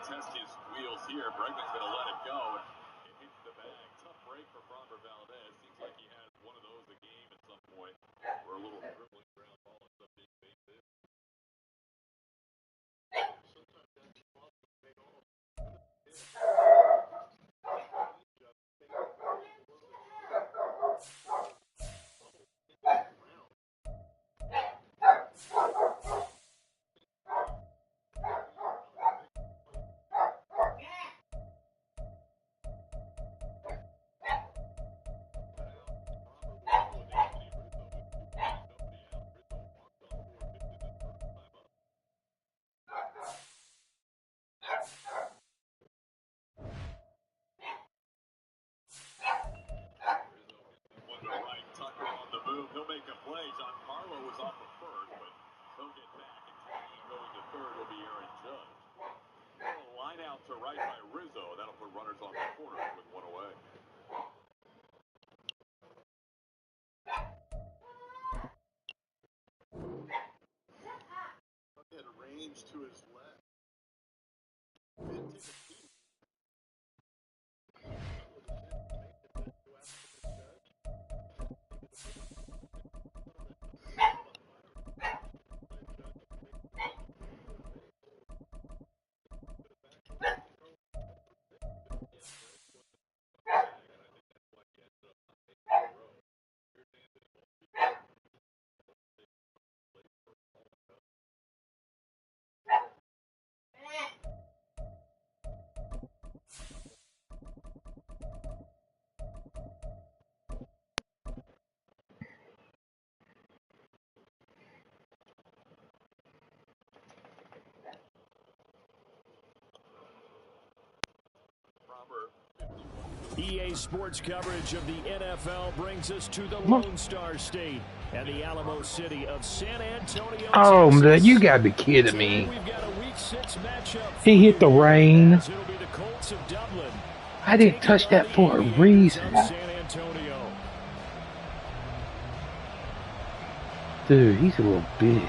test his wheels here. Bregman's going to let it go. It hits the bag. Tough break for Framber Valdez. Seems like he had one of those a game at some point, where a little dribbling ground ball ends up being base hit. Sometimes that's possible. They all he'll make a play. Giancarlo was off of first, but he'll get back. And going to third will be Aaron Judge. Line out to right by Rizzo. That'll put runners on the corner with one away. He had a range to his left. EA Sports coverage of the NFL brings us to the Lone Star State and the Alamo City of San Antonio. Oh, man, you gotta be kidding me. He hit the rain. I didn't touch that for a reason. Dude, he's a little bitch.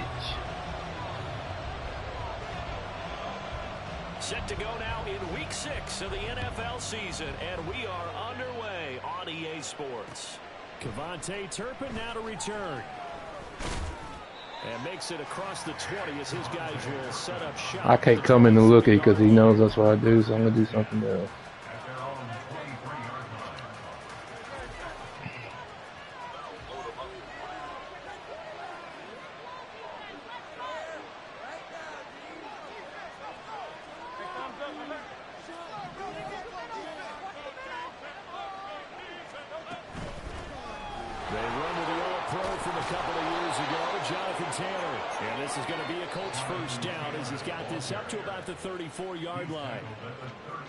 Set to go now in week 6 of the NFL season, and we are underway on EA Sports. Cavante Turpin now to return. And makes it across the 20 as his guys will set up shop. I can't come in and look at it because he knows that's what I do, so I'm going to do something else. Up to about the 34-yard line.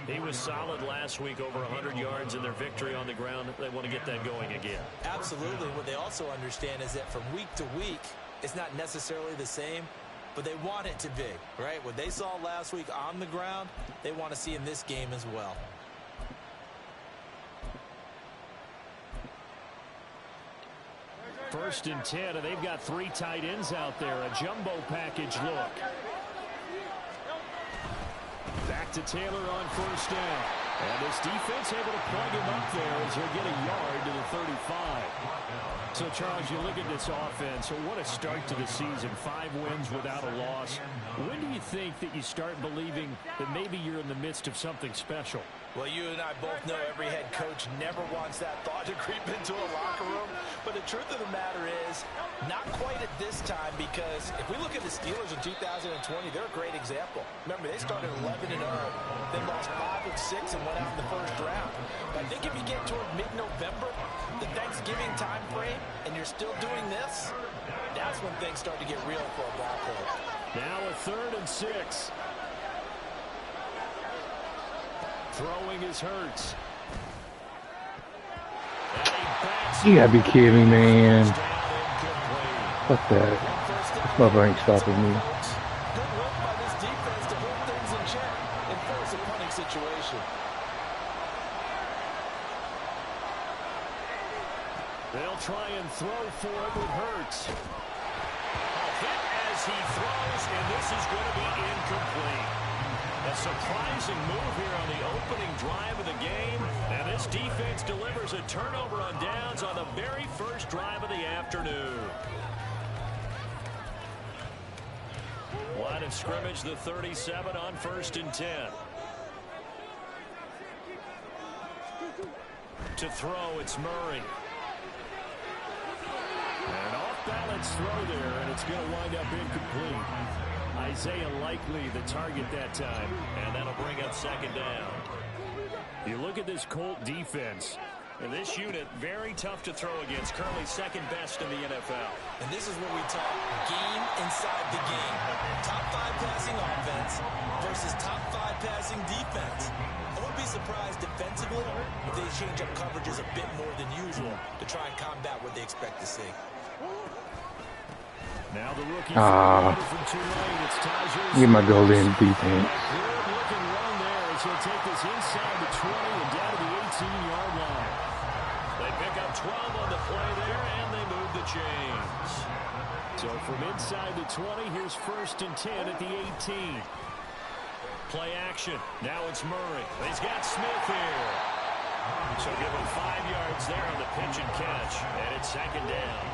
He was solid last week, over 100 yards in their victory on the ground. They want to get that going again. Absolutely. What they also understand is that from week to week, it's not necessarily the same, but they want it to be, right? What they saw last week on the ground, they want to see in this game as well. First and 10, and they've got 3 tight ends out there. A jumbo package look. Back to Taylor on first down. And this defense able to plug him up there as he'll get a yard to the 35. So, Charles, you look at this offense, so what a start to the season. 5 wins without a loss. When do you think that you start believing that maybe you're in the midst of something special? Well, you and I both know every head coach never wants that thought to creep into a locker room. But the truth of the matter is, not quite at this time, because if we look at the Steelers in 2020, they're a great example. Remember, they started 11-0, then lost 5 of 6 and went out in the first round. But I think if you get toward mid-November, the Thanksgiving time frame, and you're still doing this, that's when things start to get real for a ball club. Now a 3rd and 6. Throwing is Hurts. You gotta be kidding me, man. Fuck that. This mother ain't stopping me. Good work by this defense to hold things in check and force a punting situation. They'll try and throw for it with Hurts. A hit as he throws, and this is going to be incomplete. A surprising move here on the opening drive of the game. And this defense delivers a turnover on downs on the very first drive of the afternoon. Line of scrimmage, the 37 on 1st and 10. To throw, it's Murray. An off-balance throw there, and it's going to wind up incomplete. Isaiah Likely the target that time, and that'll bring up 2nd down. You look at this Colt defense, and this unit, very tough to throw against, currently 2nd best in the NFL. And this is what we talk, game inside the game. Top 5 passing offense versus top 5 passing defense. I wouldn't be surprised defensively if they change up coverages a bit more than usual to try and combat what they expect to see. Now the rookie from Tulane, it's Get my goal in defense. Good looking run there as he'll take this inside the 20 and down to the 18-yard line. They pick up 12 on the play there, and they move the chains. So from inside the 20, here's 1st and 10 at the 18. Play action. Now it's Murray. He's got Smith here. So give him 5 yards there on the pitch and catch, and it's 2nd down.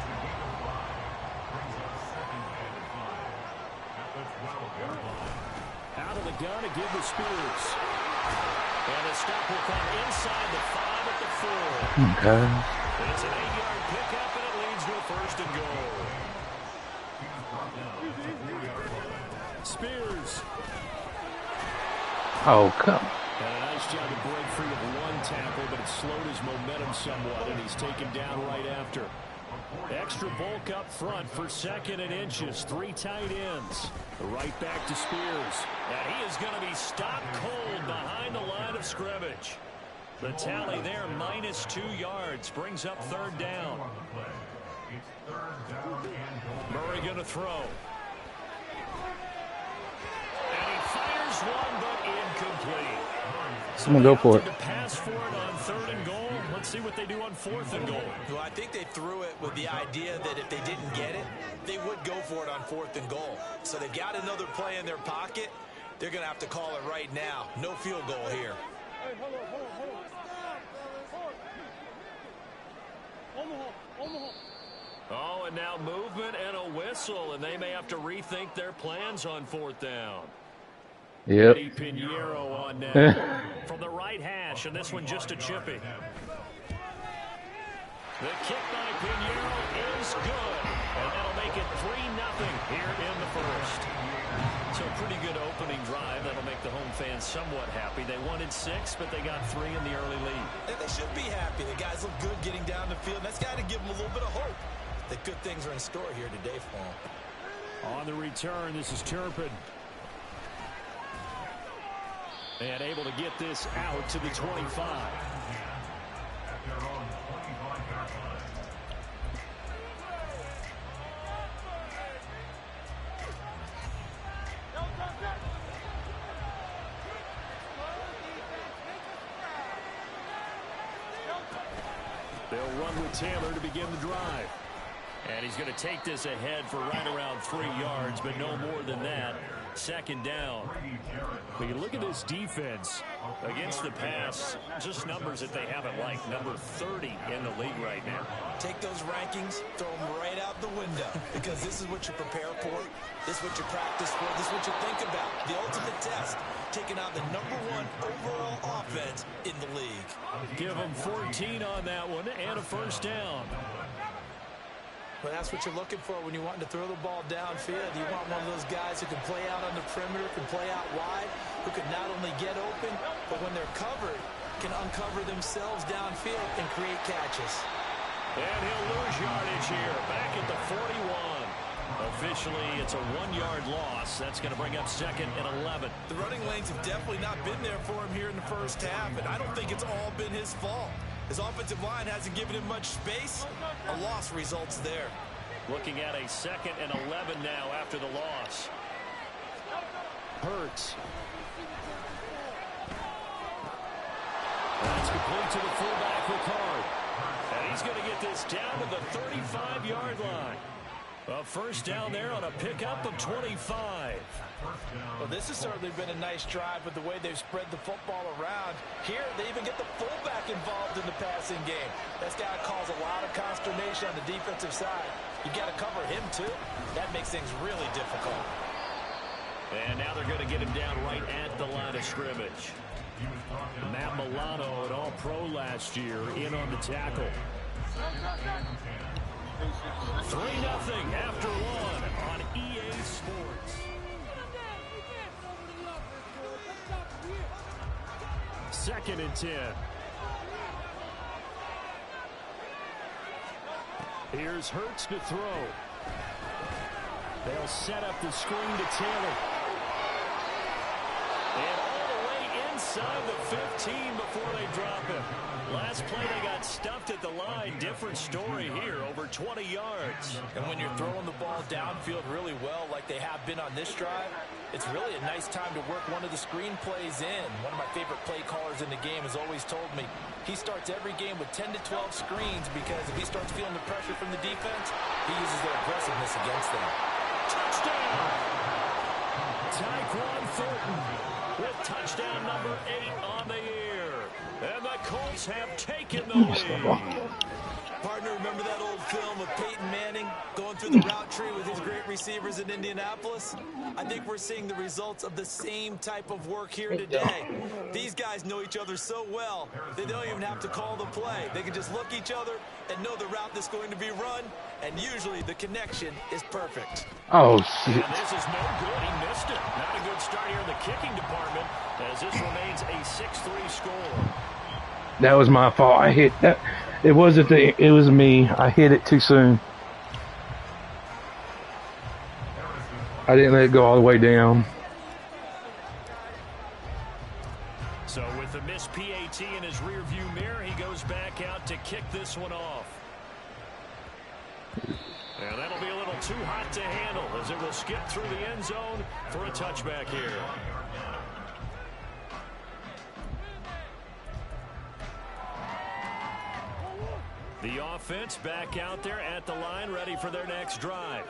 Out of the gun to give to Spears. And the stop will come inside the 5 at the 4. Okay. It's an 8-yard pickup, and it leads to a 1st and goal. Spears. Oh, come. And a nice job to break free of 1 tackle, but it slowed his momentum somewhat, and he's taken down right after. Extra bulk up front for 2nd and inches. 3 tight ends. Right back to Spears. And he is going to be stopped cold behind the line of scrimmage. The tally there, -2 yards, brings up 3rd down. Murray going to throw. And he fires one, but incomplete. Someone go for it. To pass for it on 3rd and goal. Let's see what they do on 4th and goal. Well, I think they threw it with the idea that if they didn't get it, they would go for it on 4th and goal. So they've got another play in their pocket. They're going to have to call it right now. No field goal here. Oh, and now movement and a whistle, and they may have to rethink their plans on 4th down. Yep. Pinheiro on from the right hash, and this one just a chippy. The kick by Pinheiro is good, and that'll make it 3-0 here in the 1st. So a pretty good opening drive. That'll make the home fans somewhat happy. They wanted 6, but they got 3 in the early lead. And they should be happy. The guys look good getting down the field. That's got to give them a little bit of hope that good things are in store here today for them. On the return, this is Turpin. And able to get this out to the 25. They'll run with Taylor to begin the drive. And he's going to take this ahead for right around 3 yards, but no more than that. 2nd down. But you look at this defense against the pass, just numbers that they haven't liked. Number 30 in the league right now. Take those rankings, throw them right out the window, because this is what you prepare for. This is what you practice for. This is what you think about. The ultimate test, taking out the #1 overall offense in the league. Give them 14 on that one and a 1st down. Well, that's what you're looking for when you want to throw the ball downfield. You want one of those guys who can play out on the perimeter, can play out wide, who can not only get open, but when they're covered, can uncover themselves downfield and create catches. And he'll lose yardage here, back at the 41. Officially, it's a 1-yard loss. That's going to bring up 2nd and 11. The running lanes have definitely not been there for him here in the 1st half, and I don't think it's all been his fault. His offensive line hasn't given him much space. A loss results there. Looking at a 2nd and 11 now after the loss. Hurts. That's complete to the fullback, Ricard. And he's going to get this down to the 35-yard line. A first down there on a pickup of 25. Well, this has certainly been a nice drive with the way they've spread the football around. Here, they even get the fullback involved in the passing game. That's got to cause a lot of consternation on the defensive side. You got to cover him, too. That makes things really difficult. And now they're going to get him down right at the line of scrimmage. Matt Milano, an All-Pro last year, in on the tackle. 3-0 after one on EA Sports. Second and 10. Here's Hurts to throw. They'll set up the screen to Taylor. And all the way inside the 15 before they drop him. Last play they got stuffed at the line. Different story here, over 20 yards. And when you're throwing the ball downfield really well like they have been on this drive, it's really a nice time to work one of the screen plays in. One of my favorite play callers in the game has always told me he starts every game with 10 to 12 screens because if he starts feeling the pressure from the defense, he uses their aggressiveness against them. Touchdown! Tyquan Thornton with touchdown number 8 on the year. And the Colts have taken the lead. Partner, remember that old film of Peyton Manning going through the route tree with his great receivers in Indianapolis? I think we're seeing the results of the same type of work here today. These guys know each other so well, they don't even have to call the play. They can just look each other and know the route that's going to be run, and usually the connection is perfect. Oh, shit. And this is no good. He missed it. Not a good start here in the kicking department as this remains a 6-3 score. That was my fault. I hit that. It wasn't it was me. I hit it too soon. I didn't let it go all the way down. So with the missed PAT in his rearview mirror, he goes back out to kick this one off. And that'll be a little too hot to handle as it will skip through the end zone for a touchback here. The offense back out there at the line, ready for their next drive.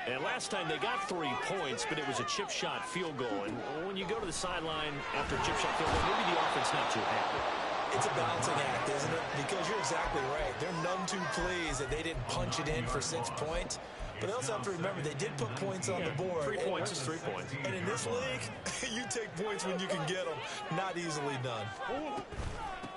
And last time they got 3 points, but it was a chip shot field goal. And when you go to the sideline after a chip shot field goal, maybe the offense not too happy. It's a balancing act, isn't it? Because you're exactly right. They're none too pleased that they didn't punch it in for 6 points. But they also have to remember they did put points on the board. 3 points is 3 points. And in this league, you take points when you can get them. Not easily done.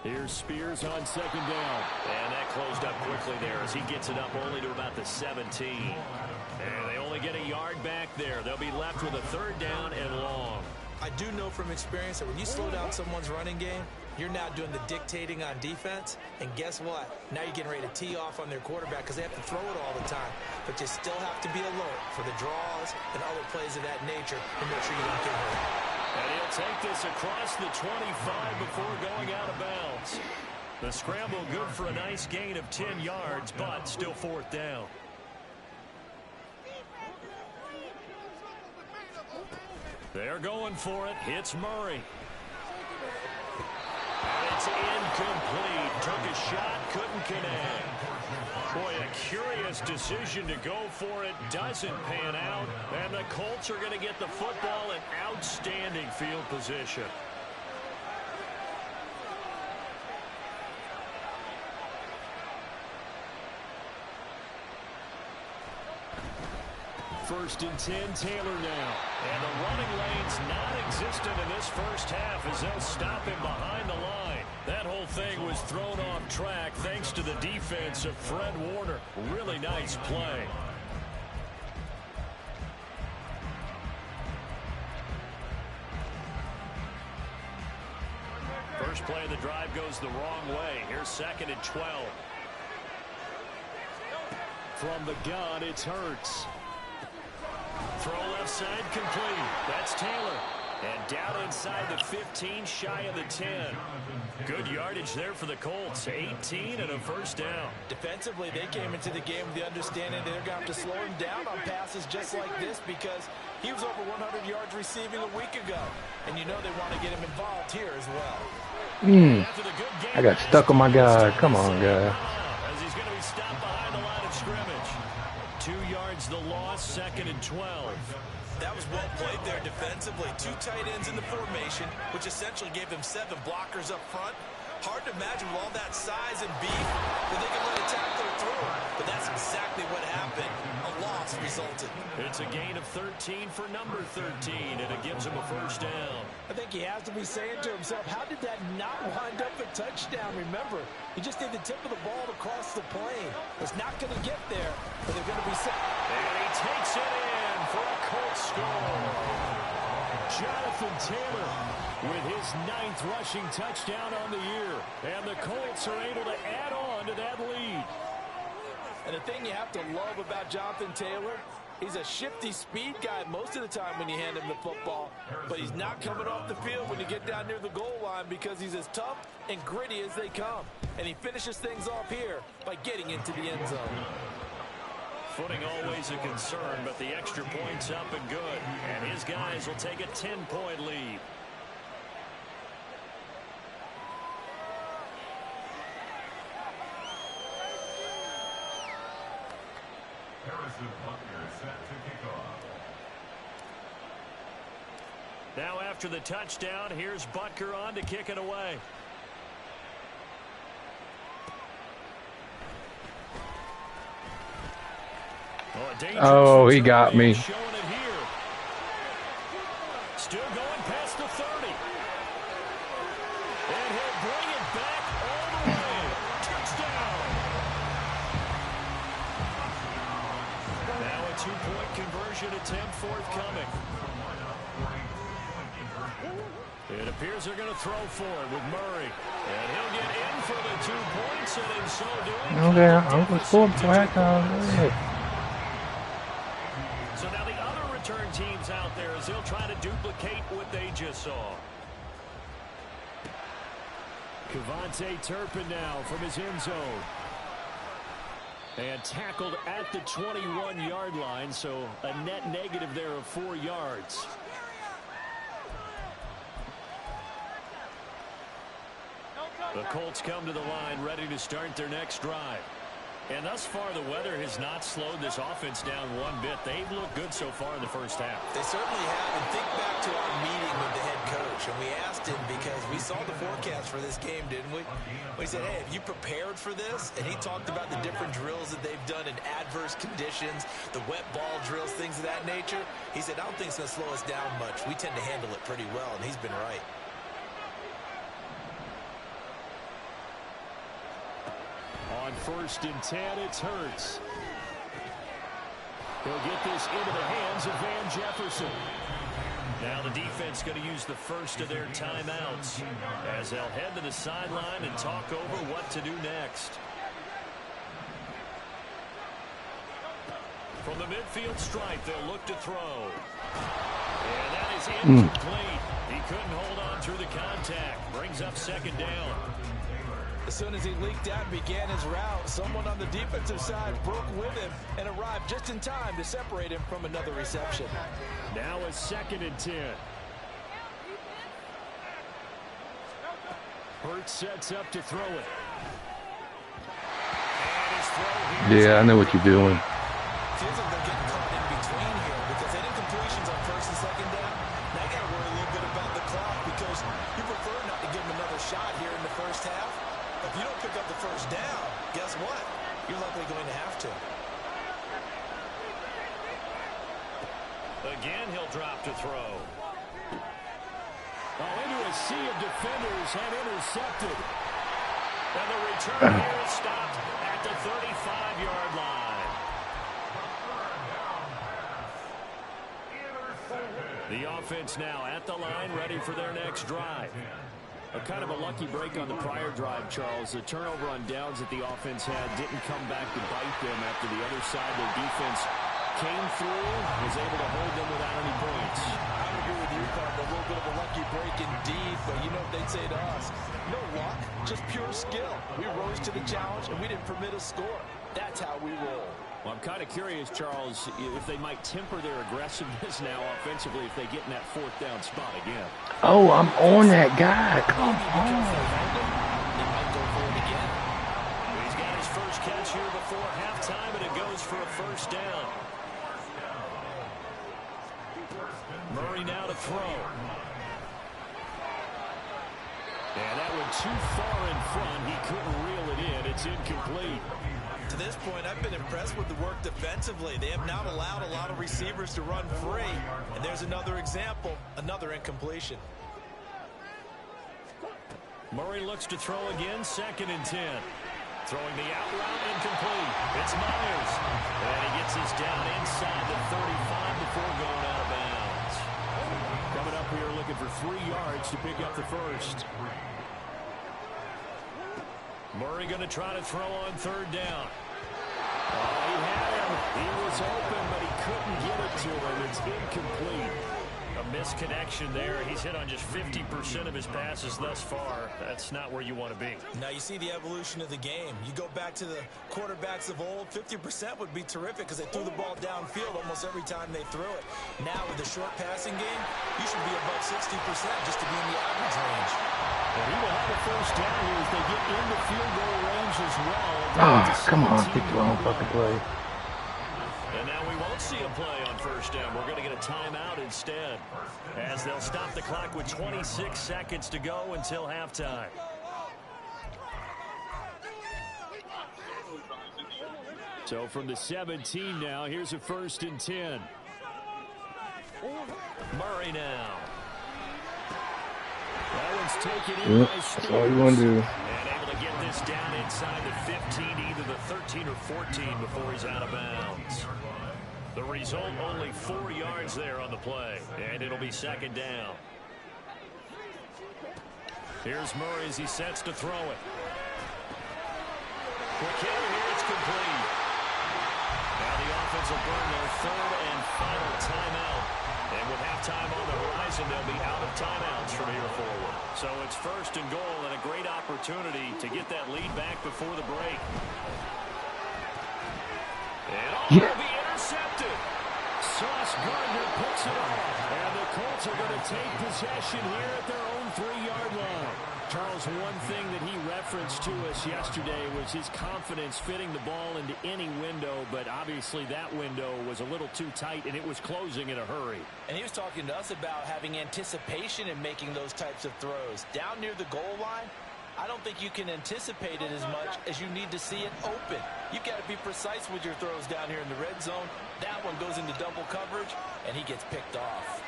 Here's Spears on second down. And that closed up quickly there as he gets it up only to about the 17. And they only get a yard back there. They'll be left with a third down and long. I do know from experience that when you slow down someone's running game, you're now doing the dictating on defense. And guess what? Now you're getting ready to tee off on their quarterback because they have to throw it all the time. But you still have to be alert for the draws and other plays of that nature to make sure you don't get hurt. And he'll take this across the 25 before going out of bounds. The scramble good for a nice gain of 10 yards, but still fourth down. They're going for it. Hits Murray. And it's incomplete. Took a shot, couldn't connect. Boy, a curious decision to go for it. Doesn't pan out. And the Colts are going to get the football in outstanding field position. First and 10, Taylor now. And the running lane's non-existent in this first half as they'll stop him behind the line. That whole thing was thrown off track thanks to the defense of Fred Warner. Really nice play. First play of the drive goes the wrong way. Here's second and 12. From the gun, it's Hurts. Throw left side complete. That's Taylor. And down inside the 15, shy of the 10. Good yardage there for the Colts. 18 and a first down. Defensively, they came into the game with the understanding they're going to have to slow him down on passes just like this because he was over 100 yards receiving a week ago. And you know they want to get him involved here as well. I got stuck on my guy. Come on, guy. As he's going to be stopped behind the line of scrimmage. 2 yards the loss, 2nd and 12. That was well played there defensively. 2 tight ends in the formation, which essentially gave them 7 blockers up front. Hard to imagine with all that size and beef that they can let a tackler through. But that's exactly what happened. A loss resulted. It's a gain of 13 for number 13, and it gives him a first down. I think he has to be saying to himself, how did that not wind up a touchdown? Remember, he just did the tip of the ball across the plane. It's not going to get there, but they're going to be set. And he takes it in for a Colts score. Jonathan Taylor with his 9th rushing touchdown on the year. And the Colts are able to add on to that lead. And the thing you have to love about Jonathan Taylor, he's a shifty speed guy most of the time when you hand him the football. But he's not coming off the field when you get down near the goal line because he's as tough and gritty as they come. And he finishes things off here by getting into the end zone. Footing always a concern, but the extra point's up and good. And his guys will take a 10-point lead. Now after the touchdown, here's Butker on to kick it away. Oh, he got me. Still going past the 30. And he'll bring it back all the way. Touchdown. Now a 2-point conversion attempt forthcoming. It appears they're going to throw for it with Murray. And he'll get in for the 2 points, and in so doing... Okay, I'm going to score before halftime. So now the other return teams out there as they'll try to duplicate what they just saw. Kevontae Turpin now from his end zone. And tackled at the 21-yard line, so a net negative there of 4 yards. The Colts come to the line ready to start their next drive. And thus far, the weather has not slowed this offense down one bit. They've looked good so far in the first half. They certainly have. And think back to our meeting with the head coach. And we asked him because we saw the forecast for this game, didn't we? We said, hey, have you prepared for this? And he talked about the different drills that they've done in adverse conditions, the wet ball drills, things of that nature. He said, I don't think it's going to slow us down much. We tend to handle it pretty well, and he's been right. On 1st and 10, it's Hurts. He'll get this into the hands of Van Jefferson. Now the defense going to use the first of their timeouts as they'll head to the sideline and talk over what to do next. From the midfield stripe, they'll look to throw. And that is incomplete. He couldn't hold on through the contact. Brings up 2nd down. As soon as he leaked out and began his route, someone on the defensive side broke with him and arrived just in time to separate him from another reception. Now a 2nd and 10. Hurts sets up to throw it. And his throw here. Yeah, I know what you're doing. Feels like they're getting caught in between here because they did completions on 1st and 2nd down. Now you got to worry a little bit about the clock because you prefer not to give them another shot here in the first half. If you don't pick up the first down, guess what? You're likely going to have to. Again, he'll drop to throw. Into a sea of defenders and intercepted. And the return here is stopped at the 35-yard line. The offense now at the line, ready for their next drive. A kind of a lucky break on the prior drive, Charles. The turnover on downs that the offense had didn't come back to bite them after the other side. Their defense came through, was able to hold them without any points. I would agree with you, partner. A little bit of a lucky break indeed, but you know what they'd say to us? No luck, just pure skill. We rose to the challenge, and we didn't permit a score. That's how we roll. Well, I'm kind of curious, Charles, if they might temper their aggressiveness now offensively if they get in that 4th down spot again. Oh, I'm on that guy. Come on. They might go for it again. He's got his first catch here before halftime, and it goes for a first down. Murray now to throw. And that went too far in front. He couldn't reel it in. It's incomplete. To this point, I've been impressed with the work defensively. They have not allowed a lot of receivers to run free. And there's another example, another incompletion. Murray looks to throw again, 2nd and 10. Throwing the out route, incomplete. It's Myers. And he gets us down inside the 35 before going out of bounds. Coming up here looking for 3 yards to pick up the first. Murray going to try to throw on 3rd down. Oh, he had him. He was open, but he couldn't get it to him. It's incomplete. A misconnection there. He's hit on just 50% of his passes thus far. That's not where you want to be. Now you see the evolution of the game. You go back to the quarterbacks of old, 50% would be terrific because they threw the ball downfield almost every time they threw it. Now with the short passing game, you should be above 60% just to be in the average range. And he will have a first down here as they get into field goal range as well. Oh, come on. Pick the wrong fucking play. And now we won't see a play on first down. We're going to get a timeout instead, as they'll stop the clock with 26 seconds to go until halftime. So from the 17 now, here's a 1st and 10. Murray now. That one's taken in by That's all you want to do. And able to get this down inside the 15, either the 13 or 14 before he's out of bounds. The result, only 4 yards there on the play, and it'll be 2nd down. Here's Murray as he sets to throw it. Quick hit here, it's complete. Now the offense will burn their 3rd and final timeout. And with halftime on the horizon, they'll be out of timeouts from here forward. So it's 1st and goal and a great opportunity to get that lead back before the break. And all will be intercepted. Sauce Gardner picks it up. And the Colts are going to take possession here at their own 3-yard line. Charles, one thing that he referenced to us yesterday was his confidence fitting the ball into any window, but obviously that window was a little too tight, and it was closing in a hurry. And he was talking to us about having anticipation in making those types of throws. Down near the goal line, I don't think you can anticipate it as much as you need to see it open. You've got to be precise with your throws down here in the red zone. That one goes into double coverage, and he gets picked off.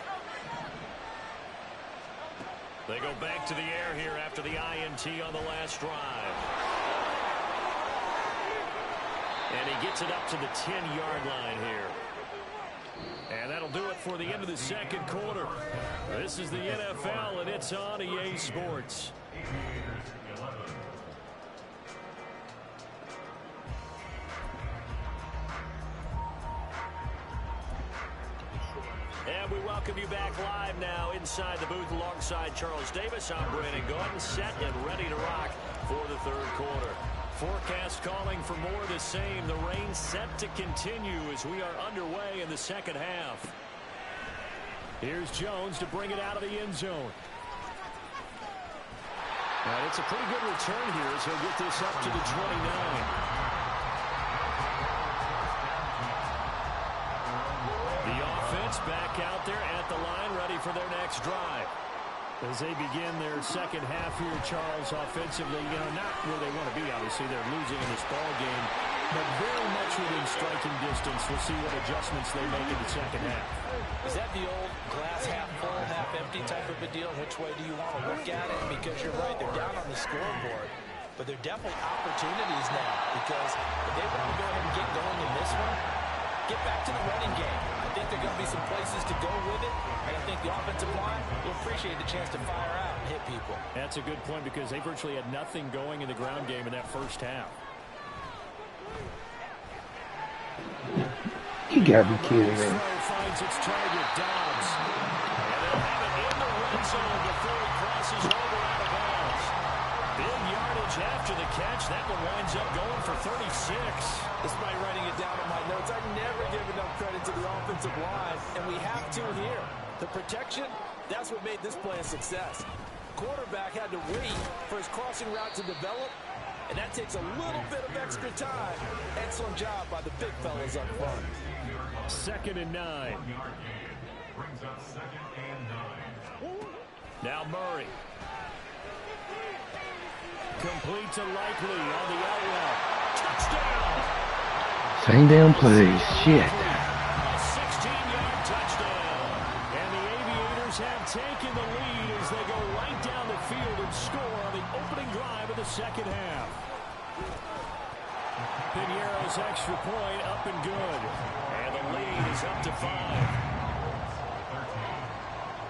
They go back to the air here after the INT on the last drive. And he gets it up to the 10-yard line here. And that'll do it for the end of the 2nd quarter. This is the NFL, and it's on EA Sports. And we welcome you back live now inside the booth alongside Charles Davis. I'm Brandon Gordon, set and ready to rock for the 3rd quarter. Forecast calling for more of the same. The rain set to continue as we are underway in the 2nd half. Here's Jones to bring it out of the end zone. And it's a pretty good return here as he'll get this up to the 29. Back out there at the line, ready for their next drive. As they begin their 2nd half here, Charles, offensively, not where they want to be, obviously. They're losing in this ball game, but very much within striking distance. We'll see what adjustments they make in the 2nd half. Is that the old glass half full, half empty type of a deal? Which way do you want to look at it? Because you're right, they're down on the scoreboard, but they're definitely opportunities now, because if they want to go ahead and get going in this one, get back to the running game. I think there are going to be some places to go with it, and I think the offensive line will appreciate the chance to fire out and hit people. That's a good point because they virtually had nothing going in the ground game in that 1st half. You gotta be kidding me. Finds its target, Dobbs. And they'll have it in the red zone before he crosses over out of bounds. Big yardage after the catch. That one winds up going for 36. Despite writing it down on my notes, I never give enough credit to the offensive line, and we have to here. The protection, that's what made this play a success. Quarterback had to wait for his crossing route to develop, and that takes a little bit of extra time. Excellent job by the big fellas up front. 2nd and 9. Now Murray. Complete to Likely on the out route. Touchdown! Same damn plays. Shit. A 16-yard touchdown. And the Aviators have taken the lead as they go right down the field and score on the opening drive of the second half. Piñeiro's extra point up and good. And the lead is up to 5.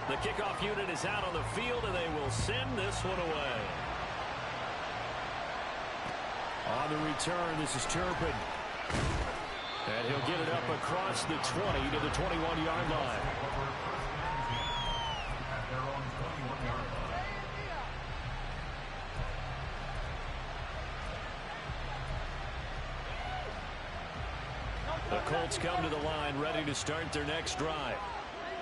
The kickoff unit is out on the field, and they will send this one away. On the return, this is Turpin. And he'll get it up across the 20 to the 21-yard line. The Colts come to the line, ready to start their next drive.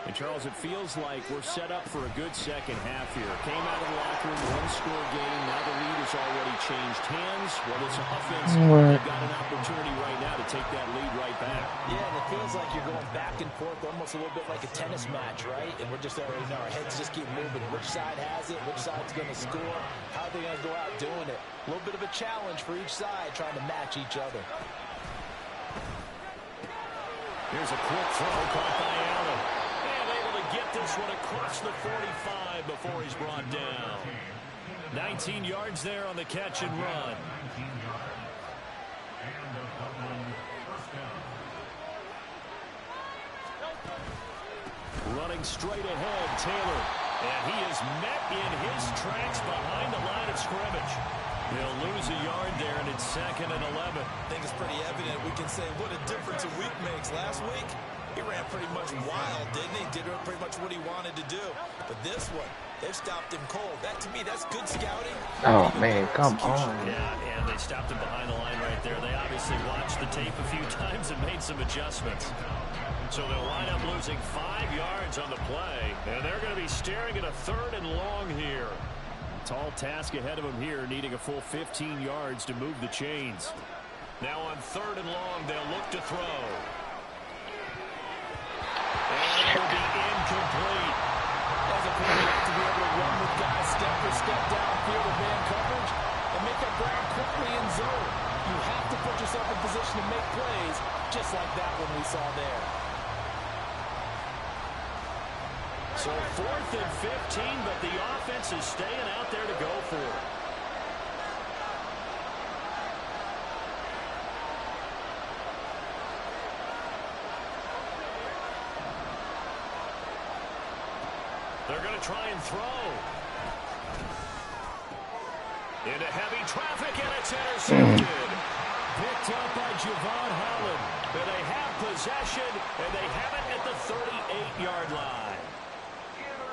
And, Charles, it feels like we're set up for a good second half here. Came out of the locker room, one-score game. Now the lead has already changed hands. Well, it's offensive. They've got an opportunity right now to take that lead right back. Yeah, and it feels like you're going back and forth, almost a little bit like a tennis match, right? And we're just already know our heads just keep moving. Which side has it? Which side's going to score? How are they going to go out doing it? A little bit of a challenge for each side, trying to match each other. Here's a quick throw caught by Allen. Get this one across the 45 before he's brought down. 19 yards there on the catch and run. Running straight ahead, Taylor. And he is met in his tracks behind the line of scrimmage. They'll lose a yard there, and it's 2nd and 11. I think it's pretty evident. We can say what a difference a week makes. Last week, he ran pretty much wild, didn't he? Did pretty much what he wanted to do. But this one, they've stopped him cold. That, to me, that's good scouting. Oh, man, come on. Yeah, and they stopped him behind the line right there. They obviously watched the tape a few times and made some adjustments. So they'll wind up losing 5 yards on the play. And they're going to be staring at a 3rd and long here. Tall task ahead of them here, needing a full 15 yards to move the chains. Now on 3rd and long, they'll look to throw. And it'll be incomplete. As a quarterback to be able to run with guys step for step downfield with man coverage and make up ground quickly in zone. You have to put yourself in position to make plays just like that one we saw there. So 4th and 15, but the offense is staying out there to go for it. They're going to try and throw. Into heavy traffic, and it's intercepted. Picked up by Javon Holland. And they have possession, and they have it at the 38-yard line.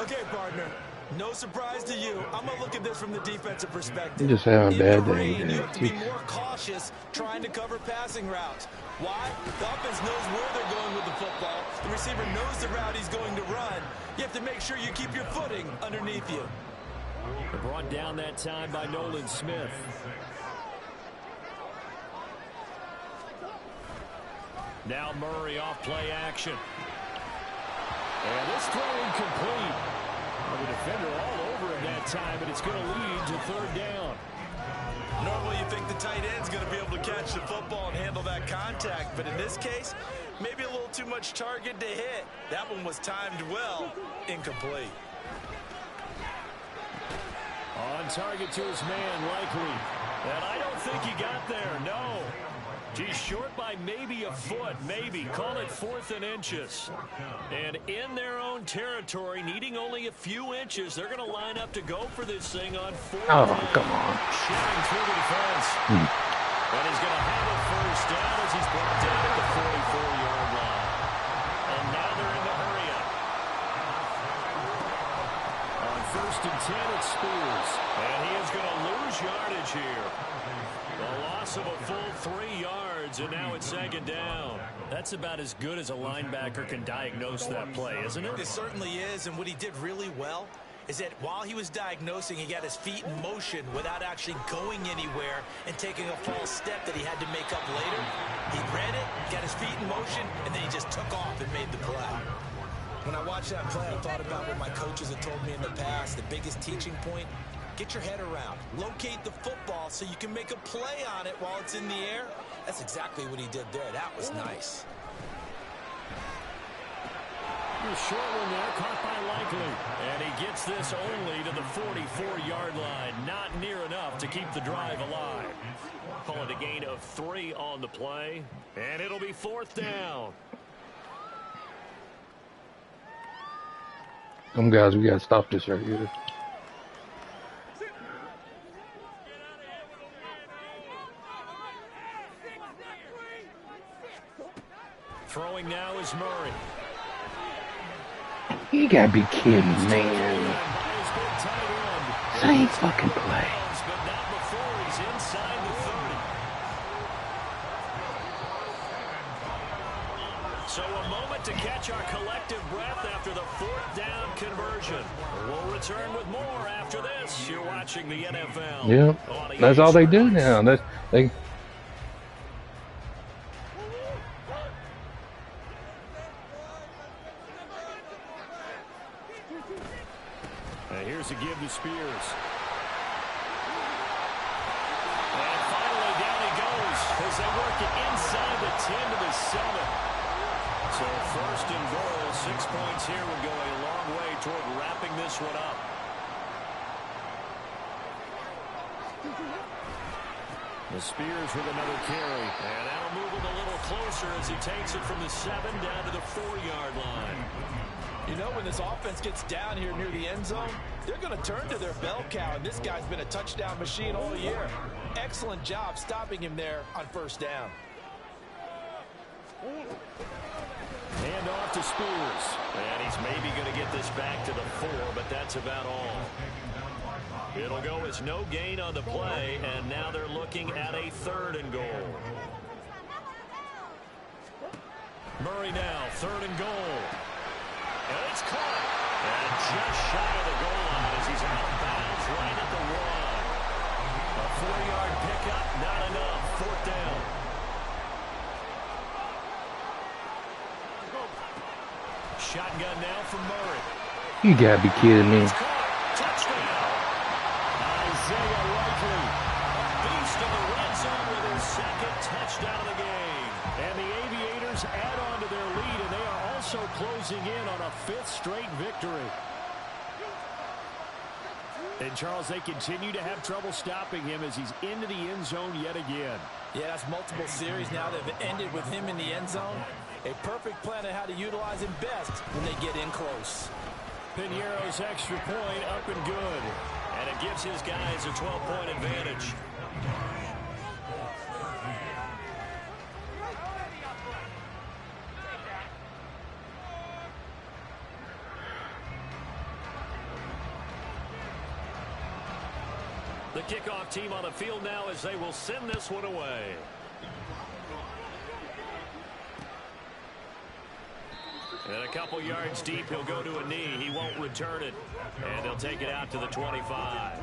Okay, partner. No surprise to you. I'm going to look at this from the defensive perspective. You just having a bad day. You have to be more cautious trying to cover passing routes. Why? The offense knows where they're going with the football. The receiver knows the route he's going to run. You have to make sure you keep your footing underneath you. They're brought down that time by Nolan Smith. Now Murray off play action. And this throw incomplete. Well, the defender all over him that time, but it's going to lead to 3rd down. Normally you think the tight end's going to be able to catch the football and handle that contact, but in this case, maybe a little too much target to hit. That one was timed well. Incomplete. On target to his man, Likely. And I don't think he got there, no. He's short by maybe a foot, maybe. Call it 4th and inches. And in their own territory, needing only a few inches, they're going to line up to go for this thing on 4th. Oh, come on. Shooting through the defense. And he's going to have a 1st down as he's brought down at the 44-yard line. And now they're in the hurry up. On 1st and 10, it's Spears. And he is going to lose yardage here. A loss of a full 3 yards, and now it's 2nd down. That's about as good as a linebacker can diagnose that play, isn't it? It certainly is, and what he did really well is that while he was diagnosing, he got his feet in motion without actually going anywhere and taking a false step that he had to make up later. He read it, got his feet in motion, and then he just took off and made the play. When I watched that play, I thought about what my coaches had told me in the past. The biggest teaching point, get your head around. Locate the football so you can make a play on it while it's in the air. That's exactly what he did there. That was nice. A short one there, caught by Likely. And he gets this only to the 44-yard line. Not near enough to keep the drive alive. Call it a gain of 3 on the play. And it'll be 4th down. Come guys, we gotta stop this right here. Throwing now is Murray. You gotta be kidding, man. Same fucking play. But not before he's inside the 30. So a moment to catch our collective breath after the 4th down conversion. We'll return with more after this. You're watching the NFL. Yeah, that's all they do now. They. Here's a give to Spears. And finally down he goes as they work it inside the 10 to the 7. So 1st and goal, 6 points here would go a long way toward wrapping this one up. The Spears with another carry. And that'll move him a little closer as he takes it from the 7 down to the 4-yard line. You know, when this offense gets down here near the end zone, they're going to turn to their bell cow, and this guy's been a touchdown machine all year. Excellent job stopping him there on 1st down. Hand off to Spears. And he's maybe going to get this back to the 4, but that's about all. It'll go as no gain on the play, and now they're looking at a 3rd and goal. Murray now, 3rd and goal. And it's caught. And just shy of the goal line as he's out of bounds right at the 1. A 4-yard pickup, not enough. 4th down. Shotgun now from Murray. You gotta be kidding me. It's caught. Touchdown. Isaiah Likely. A beast in the red zone with his 2nd touchdown of the game. And the Aviators add on to their lead, and they are also closing in on a 5th straight victory. And, Charles, they continue to have trouble stopping him as he's into the end zone yet again. Yeah, that's multiple series now that have ended with him in the end zone. A perfect plan on how to utilize him best when they get in close. Piñeiro's extra point up and good. And it gives his guys a 12-point advantage. The kickoff team on the field now as they will send this one away. And a couple yards deep, he'll go to a knee. He won't return it. And they'll take it out to the 25.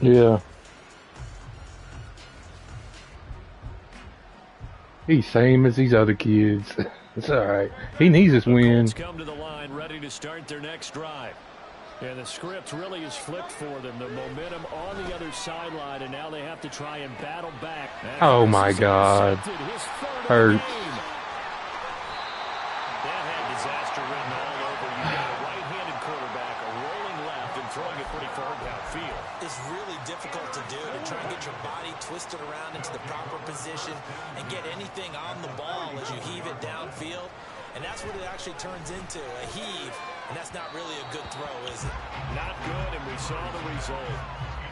Yeah. He's same as these other kids. It's all right. He needs this win. The Colts come to the line ready to start their next drive. And the script really is flipped for them. The momentum on the other sideline, and now they have to try and battle back. Oh, my God. Hurts. That had disaster written all over. You've got a right-handed quarterback, a rolling left, and throwing it pretty far downfield. It's really difficult to do, to try and get your body twisted around into the proper position and get anything on the ball as you heave it downfield. And that's what it actually turns into, a heave. And that's not really a good throw, is it? Not good, and we saw the result.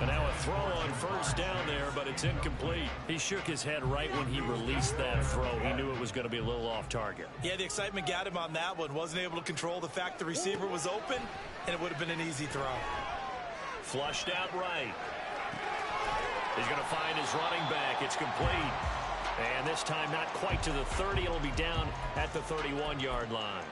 And now a throw on 1st down there, but it's incomplete. He shook his head right when he released that throw. He knew it was going to be a little off target. Yeah, the excitement got him on that one. Wasn't able to control the fact the receiver was open, and it would have been an easy throw. Flushed out right. He's going to find his running back. It's complete. And this time not quite to the 30. It'll be down at the 31-yard line.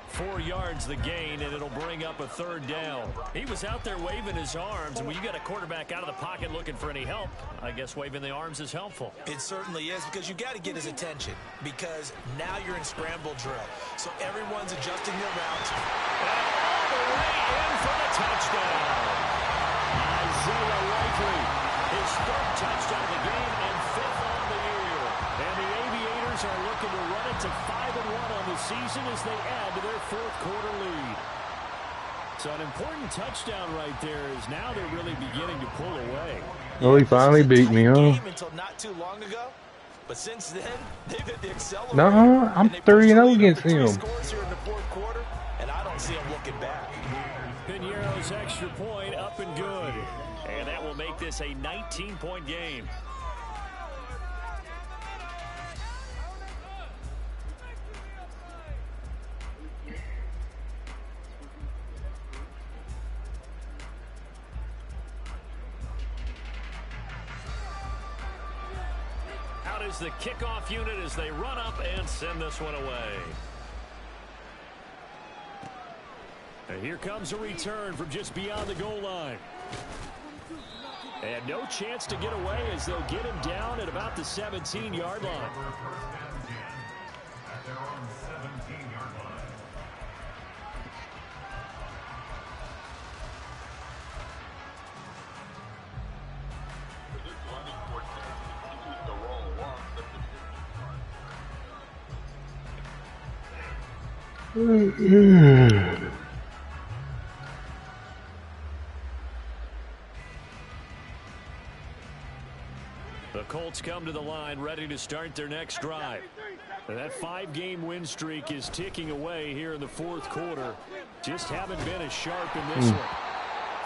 4 yards the gain, and it'll bring up a third down. He was out there waving his arms, and when you got a quarterback out of the pocket looking for any help, I guess waving the arms is helpful. It certainly is, because you got to get his attention, because now you're in scramble drill. So everyone's adjusting their routes. And all the way in for the touchdown. Isaiah Likely, his third touchdown of the game and 5th on the year. And the Aviators are looking to run it to 5-1 on the season as they add to their 4th quarter lead. So an important touchdown right there is now they're really beginning to pull away. Oh, he finally beat me, huh? Until not too long ago. But since then, they've hit the accelerator. No, I'm 3-0 against him. Scores here in the 4th quarter, and I don't see him looking back. Piñeiro's extra point up and good. And that will make this a 19-point game. Out is the kickoff unit as they run up and send this one away. And here comes a return from just beyond the goal line. And no chance to get away as they'll get him down at about the 17-yard line. The Colts come to the line ready to start their next drive. That 5-game win streak is ticking away here in the 4th quarter. Just haven't been as sharp in this one.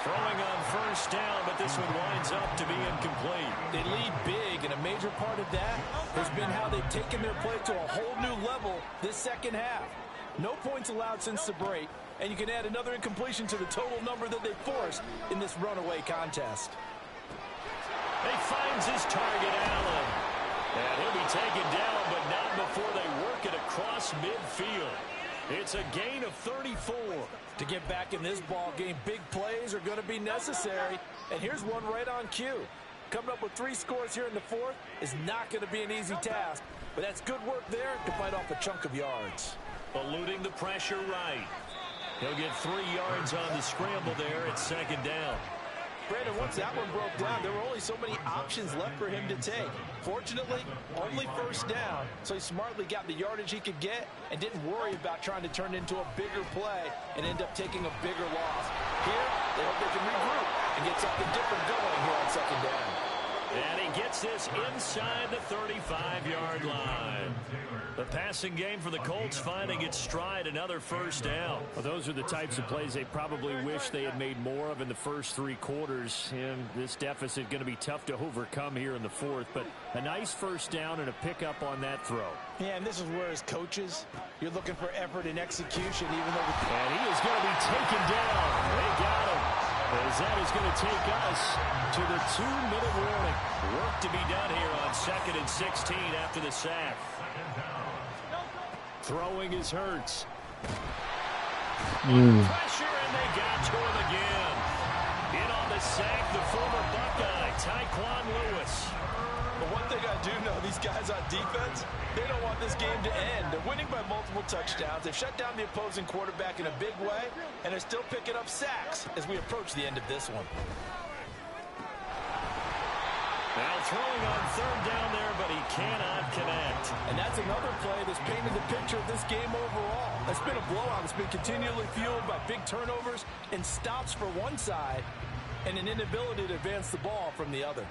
Throwing on first down, but this one winds up to be incomplete. They lead big, and a major part of that has been how they've taken their play to a whole new level this second half. No points allowed since the break, and you can add another incompletion to the total number that they forced in this runaway contest. He finds his target, Allen. And he'll be taken down, but not before they work it across midfield. It's a gain of 34. To get back in this ball game, big plays are going to be necessary. And here's one right on cue. Coming up with 3 scores here in the 4th is not going to be an easy task. But that's good work there to bite off a chunk of yards. Eluding the pressure right. He'll get 3 yards on the scramble there at 2nd down. Brandon, once that one broke down, there were only so many options left for him to take. Fortunately, only first down, so he smartly got the yardage he could get and didn't worry about trying to turn it into a bigger play and end up taking a bigger loss. Here, they hope they can regroup and get something different going here on 2nd down. And he gets this inside the 35-yard line. The passing game for the Colts finding its stride, another first down. Well, those are the types of plays they probably wish they had made more of in the first 3 quarters. And this deficit going to be tough to overcome here in the 4th. But a nice first down and a pickup on that throw. Yeah, and this is where as coaches, you're looking for effort and execution, even though... And he is going to be taken down. They got him. As that is going to take us to the 2-minute warning. Work to be done here on 2nd and 16 after the sack. Throwing is Hurts. Pressure, and they got to him again. In on the sack, the former Buckeye, Tyquan Lewis. But one thing I do know, these guys on defense, they don't want this game to end. They're winning by multiple touchdowns. They've shut down the opposing quarterback in a big way, and they're still picking up sacks as we approach the end of this one. Now throwing on 3rd down there, but he cannot connect. And that's another play that's painted the picture of this game overall. It's been a blowout. It's been continually fueled by big turnovers and stops for one side and an inability to advance the ball from the other.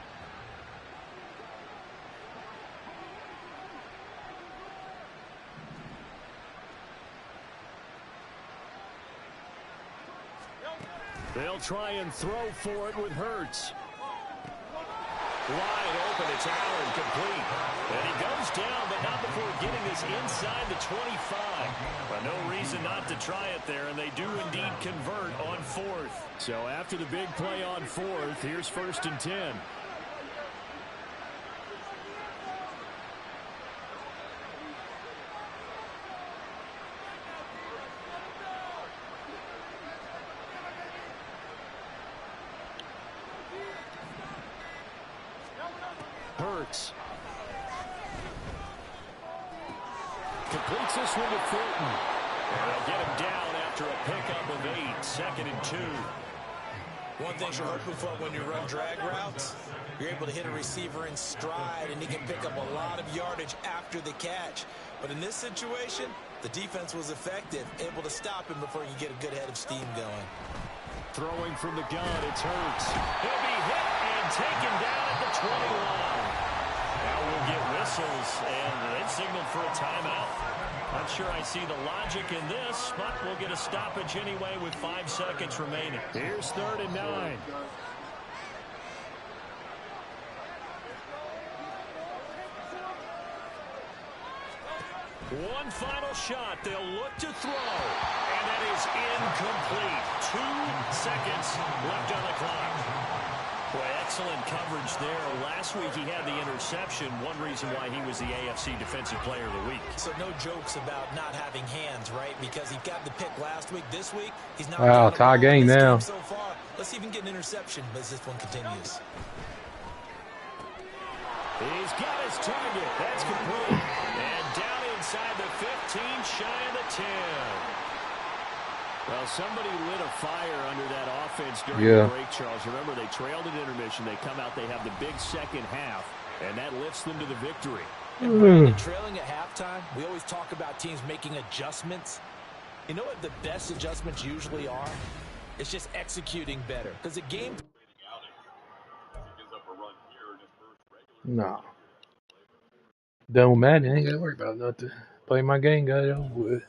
They'll try and throw for it with Hurts. Wide open, it's Allen, complete. And he goes down, but not before getting this inside the 25. But no reason not to try it there, and they do indeed convert on 4th. So after the big play on 4th, here's 1st and 10. Completes this one to Fulton. And they'll get him down after a pickup of 8, 2nd and 2. One thing you're hoping for when you run drag routes, you're able to hit a receiver in stride, and he can pick up a lot of yardage after the catch. But in this situation, the defense was effective, able to stop him before he could get a good head of steam going. Throwing from the gun, it's Hurts. He'll be hit and taken down at the 20-line. Now we'll get whistles, and they signaled for a timeout. Not sure I see the logic in this, but we'll get a stoppage anyway with 5 seconds remaining. Here's 3rd and 9. One final shot. They'll look to throw. And that is incomplete. 2 seconds left on the clock. Boy, excellent coverage there. Last week he had the interception. One reason why he was the AFC Defensive Player of the Week. So no jokes about not having hands, right? Because he got the pick last week. This week, he's not. Wow, tie game now. So far, let's see if he can get an interception as this one continues. He's got his target. That's complete. And down inside the 15, shy of the 10. Well, somebody lit a fire under that offense during the break, Charles. Remember, they trailed at intermission. They come out, they have the big second half, and that lifts them to the victory. And Brandon, trailing at halftime, we always talk about teams making adjustments. You know what the best adjustments usually are? It's just executing better. Because a game... No. Done with Madden. I ain't got to worry about nothing. Play my game, got it over with.